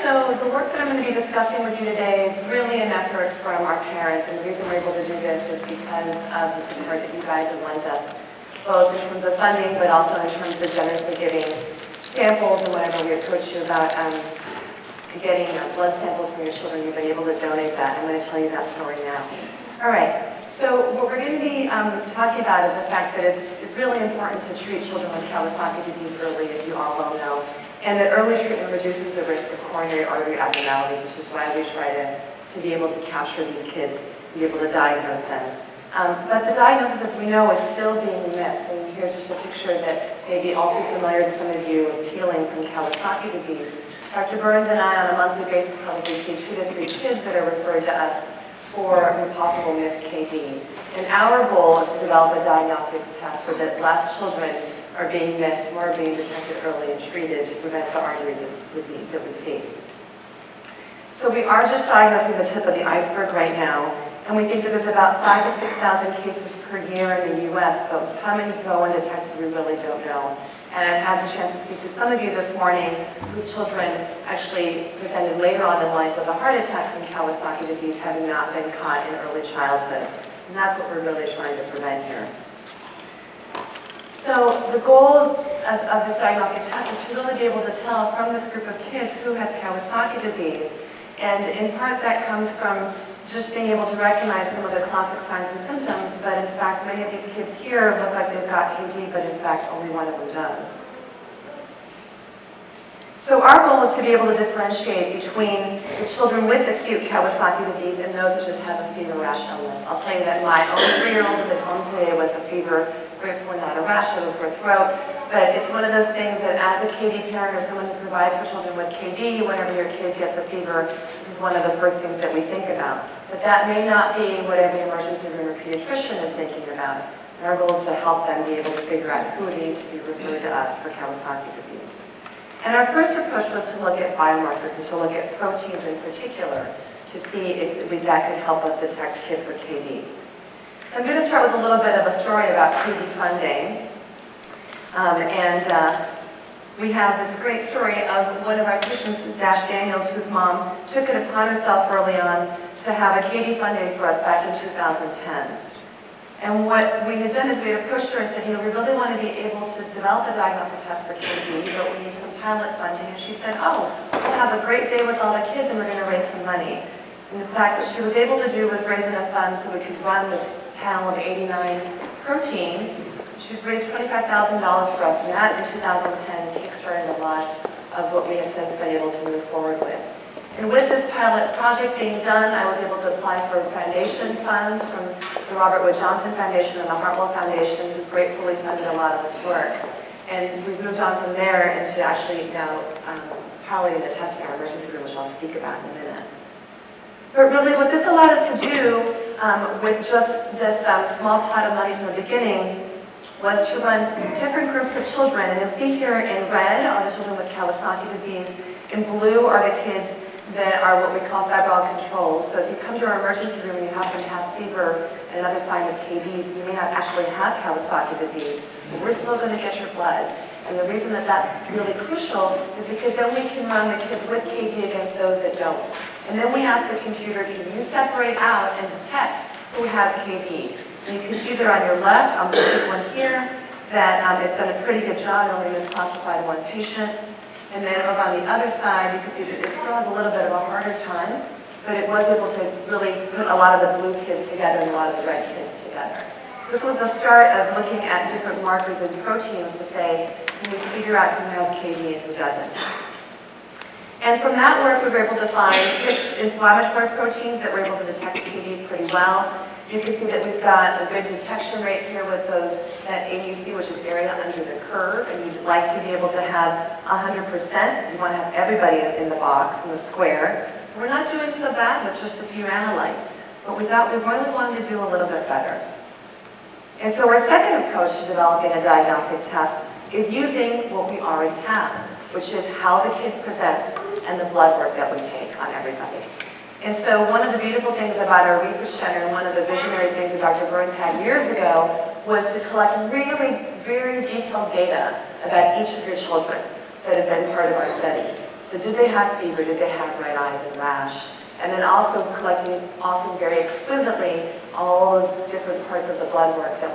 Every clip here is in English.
So the work that I'm going to be discussing with you today is really an effort from our parents, and the reason we're able to do this is because of the support that you guys have lent us, both in terms of funding, but also in terms of generously giving samples and whenever we approach you about getting blood samples from your children, you've been able to donate that. I'm going to tell you that story now. All right. So what we're going to be talking about is the fact that it's really important to treat children with Kawasaki disease early, as you all well know, and that early treatment reduces the risk of coronary artery abnormality, which is why we try to be able to capture these kids, be able to diagnose them. But the diagnosis, as we know, is still being missed. And here's just a picture that may be all too familiar to some of you of healing from Kawasaki disease. Dr. Burns and I, on a monthly basis, probably see 2 to 3 kids that are referred to us for possible missed KD. And our goal is to develop a diagnostics test so that less children are being missed, more are being detected early and treated to prevent the artery disease that we see. So we are just diagnosing the tip of the iceberg right now, and we think that there's about 5,000 to 6,000 cases per year in the U.S., but how many go undetected, we really don't know. And I've had the chance to speak to some of you this morning whose children actually presented later on in life with a heart attack from Kawasaki disease, having not been caught in early childhood. And that's what we're really trying to prevent here. So the goal of this diagnostic test is to really be able to tell from this group of kids who has Kawasaki disease. And in part that comes from just being able to recognize some of the classic signs and symptoms, but in fact many of these kids here look like they've got KD, but in fact only one of them does. So our goal is to be able to differentiate between the children with acute Kawasaki disease and those that just have a fever, rash, illness. I'll tell you that my own 3-year-old is at home today with a fever, grateful not a rash, it was sore throat, but it's one of those things that as a KD parent or someone who provides for children with KD, whenever your kid gets a fever, this is one of the first things that we think about. But that may not be what every emergency room or pediatrician is thinking about. And our goal is to help them be able to figure out who needs to be referred to us for Kawasaki disease. And our first approach was to look at biomarkers and to look at proteins in particular to see if that could help us detect kids with KD. So I'm going to start with a little bit of a story about KD funding. We have this great story of one of our patients, Dash Daniels, whose mom took it upon herself early on to have a KD fund day for us back in 2010. And what we had done is we had approached her and said, we really want to be able to develop a diagnostic test for KD, but we need some pilot funding. And she said, oh, we'll have a great day with all the kids and we're going to raise some money. And the fact that she was able to do was raise enough funds so we could run this panel of 89 proteins. She raised $25,000 for us, and that in 2010 kickstarted a lot of what we have since been able to move forward with. And with this pilot project being done, I was able to apply for foundation funds from the Robert Wood Johnson Foundation and the Hartwell Foundation, who's gratefully funded a lot of this work. And we've moved on from there into actually now piloting the test in our emergency room, which I'll speak about in a minute. But really what this allowed us to do with just this small pot of money from the beginning was to run different groups of children. And you'll see here in red are the children with Kawasaki disease. In blue are the kids that are what we call febrile controls. So if you come to our emergency room and you happen to have fever and another sign of KD, you may not actually have Kawasaki disease, but we're still going to get your blood. And the reason that that's really crucial is because then we can run the kids with KD against those that don't. And then we ask the computer, can you separate out and detect who has KD? And you can see there on your left, on the big one here, that it's done a pretty good job, only misclassified one patient. And then over on the other side, you can see that it still has a little bit of a harder time, but it was able to really put a lot of the blue kids together and a lot of the red kids together. This was the start of looking at different markers and proteins to say, can we figure out who has KD and who doesn't? And from that work, we were able to find 6 inflammatory proteins that were able to detect KD pretty well. You can see that we've got a good detection rate here with those, that AUC, which is area under the curve, and you'd like to be able to have 100%. You want to have everybody in the box, in the square. We're not doing so bad with just a few analytes, but we thought we really wanted to do a little bit better. And so our second approach to developing a diagnostic test is using what we already have, which is how the kid presents and the blood work that we take on everybody. And so one of the beautiful things about our research center, and one of the visionary things that Dr. Burns had years ago, was to collect really very detailed data about each of your children that have been part of our studies. So So did they have fever? Did they have red eyes and rash? And then also collecting, also very exquisitely, all those different parts of the blood work that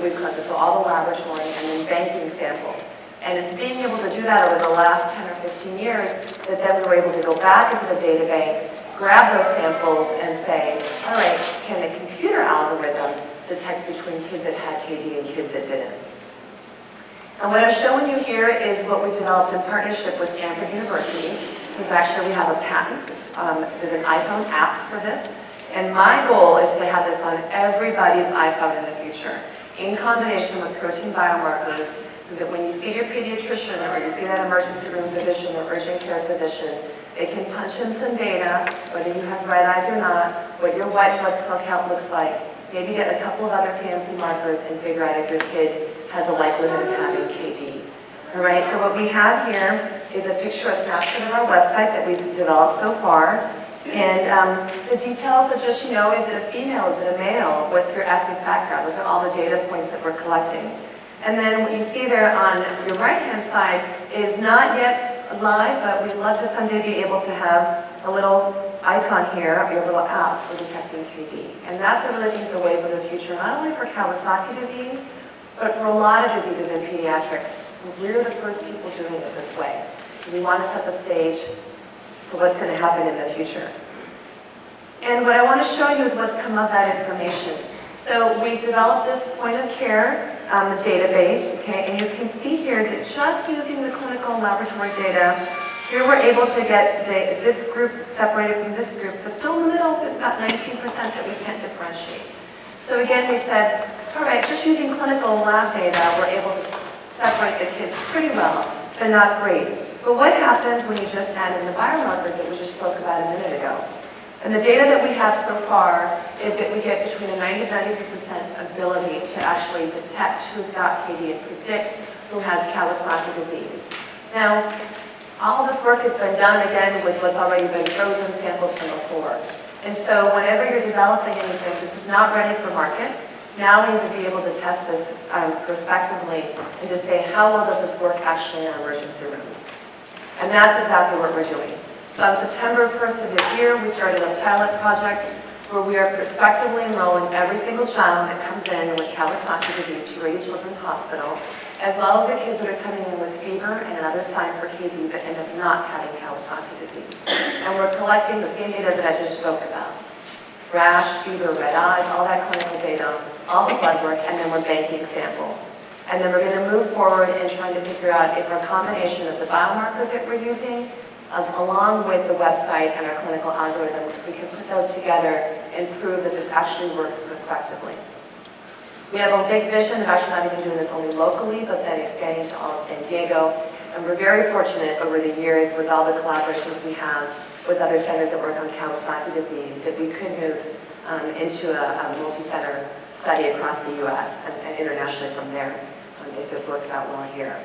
we collected. So all the laboratory and then banking samples. And it's being able to do that over the last 10 or 15 years that then we were able to go back into the data bank, grab those samples and say, all right, can the computer algorithm detect between kids that had KD and kids that didn't? And what I'm showing you here is what we developed in partnership with Stanford University. Actually, we have a patent. There's an iPhone app for this. And my goal is to have this on everybody's iPhone in the future, in combination with protein biomarkers, so that when you see your pediatrician or you see that emergency room physician or urgent care physician, they can punch in some data, whether you have red eyes or not, what your white blood cell count looks like, maybe get a couple of other fancy markers and figure out if your kid has a likelihood of having KD. All right, so what we have here is a picture, a snapshot of our website that we've developed so far. And the details are just, is it a female, is it a male, what's your ethnic background? Those are all the data points that we're collecting. And then what you see there on your right-hand side is not yet live, but we'd love to someday be able to have a little icon here of your little app for detecting KD. And that's, I really think, the wave of the future, not only for Kawasaki disease, but for a lot of diseases in pediatrics. We're the first people doing it this way. We want to set the stage for what's going to happen in the future. And what I want to show you is what's come of that information. So we developed this point of care database, okay, and you can see here that just using the clinical and laboratory data, here we're able to get this group separated from this group, but still in the middle there's about 19% that we can't differentiate. So again, we said, all right, just using clinical lab data, we're able to separate the kids pretty well, but not great. But what happens when you just add in the biomarkers that we just spoke about a minute ago? And the data that we have so far is that we get between a 90 and 93% ability to actually detect who's got KD and predict who has Kawasaki disease. Now, all this work has been done again with what's already been frozen samples from before. And so whenever you're developing anything, this is not ready for market. Now we need to be able to test this prospectively and just say, how well does this work actually in our emergency rooms? And that's exactly what we're doing. So on September 1st of this year, we started a pilot project where we are prospectively enrolling every single child that comes in with Kawasaki disease to Rady Children's Hospital, as well as the kids that are coming in with fever and another sign for KD but end up not having Kawasaki disease. And we're collecting the same data that I just spoke about. Rash, fever, red eyes, all that clinical data, all the blood work, and then we're banking samples. And then we're going to move forward and trying to figure out if our combination of the biomarkers that we're using, along with the website and our clinical algorithm, we can put those together and prove that this actually works prospectively. We have a big vision of actually not even doing this only locally, but then expanding to all of San Diego. And we're very fortunate over the years with all the collaborations we have with other centers that work on Kawasaki disease that we could move into a multi-center study across the U.S. and internationally from there if it works out well here.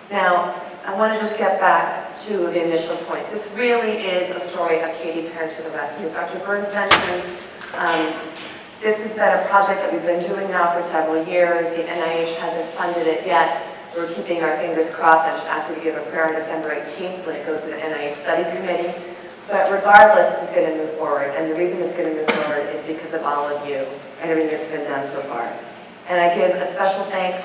Now, I want to just get back to the initial point. This really is a story of KD Parents to the Rescue. Dr. Burns mentioned this has been a project that we've been doing now for several years. The NIH hasn't funded it yet. We're keeping our fingers crossed. I just asked you to give a prayer on December 18th when it goes to the NIH study committee. But regardless, it's going to move forward. And the reason it's going to move forward is because of all of you and everything that's been done so far. And I give a special thanks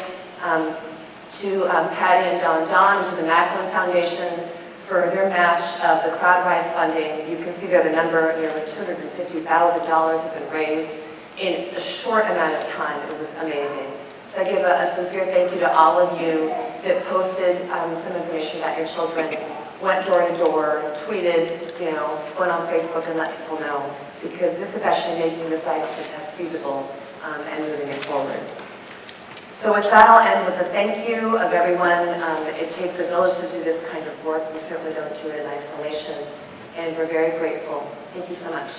to Patty and Don, to the Macklin Foundation for their match of the CrowdRise funding. You can see there the number, nearly $250,000 have been raised in a short amount of time. It was amazing. So I give a sincere thank you to all of you that posted some information about your children, went door to door, tweeted, went on Facebook and let people know, because this is actually making this diagnostic test feasible and moving it forward. So with that, I'll end with a thank you of everyone. It takes a village to do this kind of work. We certainly don't do it in isolation, and we're very grateful. Thank you so much.